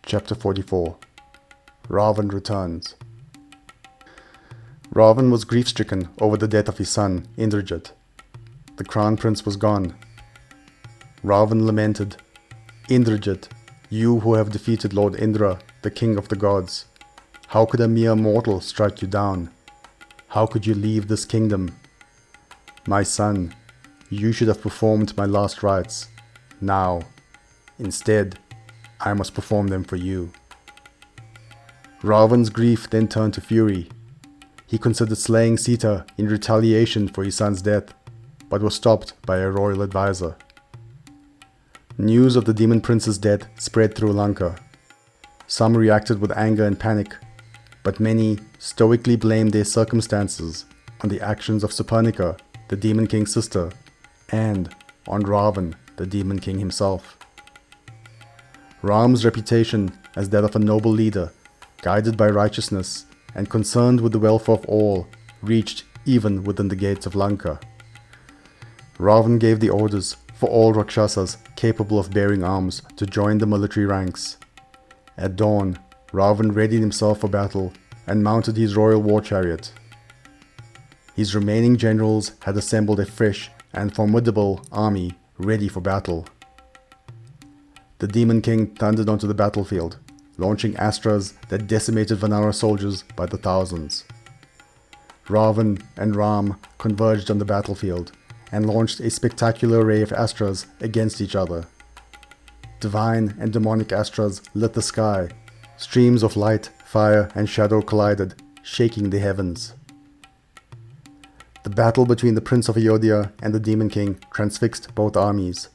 Chapter 44. Ravana returns. Ravana was grief-stricken over the death of his son, Indrajit. The crown prince was gone. Ravana lamented, "Indrajit, you who have defeated Lord Indra, the king of the gods, how could a mere mortal strike you down? How could you leave this kingdom? My son, you should have performed my last rites. Now, instead, I must perform them for you." Ravana's grief then turned to fury. He considered slaying Sita in retaliation for his son's death, but was stopped by a royal advisor. News of the demon prince's death spread through Lanka. Some reacted with anger and panic, but many stoically blamed their circumstances on the actions of Suparnika, the demon king's sister, and on Ravana, the demon king himself. Ram's reputation as that of a noble leader, guided by righteousness and concerned with the welfare of all, reached even within the gates of Lanka. Ravana gave the orders for all Rakshasas capable of bearing arms to join the military ranks. At dawn, Ravana readied himself for battle and mounted his royal war chariot. His remaining generals had assembled a fresh and formidable army ready for battle. The demon king thundered onto the battlefield, launching astras that decimated Vanara soldiers by the thousands. Ravana and Ram converged on the battlefield and launched a spectacular array of astras against each other. Divine and demonic astras lit the sky. Streams of light, fire, and shadow collided, shaking the heavens. The battle between the Prince of Ayodhya and the Demon King transfixed both armies.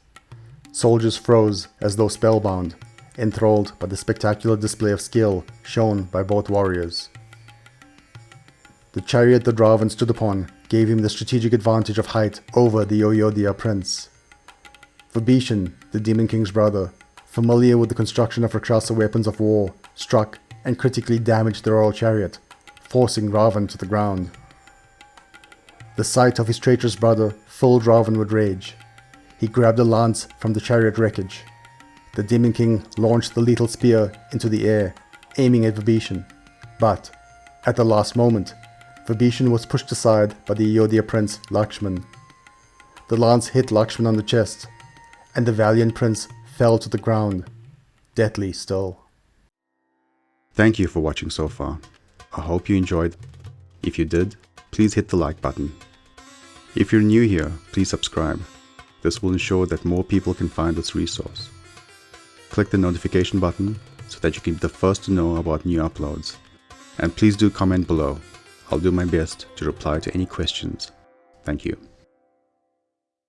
Soldiers froze as though spellbound, enthralled by the spectacular display of skill shown by both warriors. The chariot that Ravana stood upon gave him the strategic advantage of height over the Ayodhya prince. Vibhishan, the Demon King's brother, familiar with the construction of Rakshasa weapons of war, struck and critically damaged the royal chariot, forcing Ravana to the ground. The sight of his traitorous brother filled Ravana with rage. He grabbed a lance from the chariot wreckage. The Demon King launched the lethal spear into the air, aiming at Vibhishan. But, at the last moment, Vibhishan was pushed aside by the Ayodhya prince Lakshmana. The lance hit Lakshmana on the chest, and the valiant prince fell to the ground, deathly still. Thank you for watching so far. I hope you enjoyed. If you did, please hit the like button. If you're new here, please subscribe. This will ensure that more people can find this resource. Click the notification button so that you can be the first to know about new uploads. And please do comment below. I'll do my best to reply to any questions. Thank you.